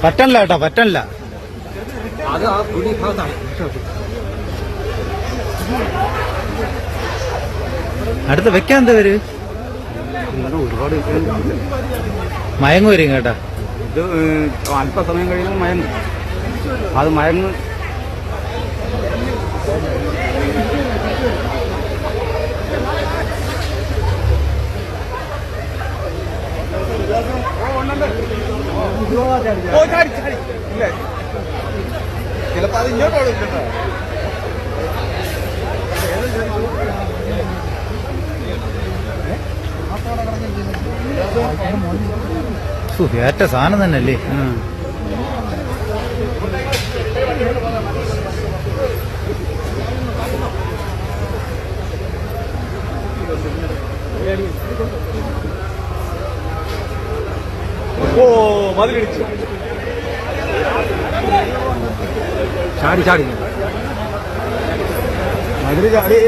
പറ്റല്ല കേട്ടോ, പറ്റല്ല. അത് ആ കുടി ഭാഗത്താണ്. അടുത്ത് വെക്കാൻ എന്താ പേര്? ഒരുപാട് മയങ്ങ് വരും കേട്ടാ. ഇത് അല്പസമയം കഴിയുമ്പോൾ മയങ്ങും. അത് മയങ്ങ് ചിലപ്പോ അത് ഇങ്ങോട്ട് ഏറ്റ സാധനം തന്നെയല്ലേ. ഓ മതിലിടിച്ചു, ചാടി ചാടി മതില് ചാടി.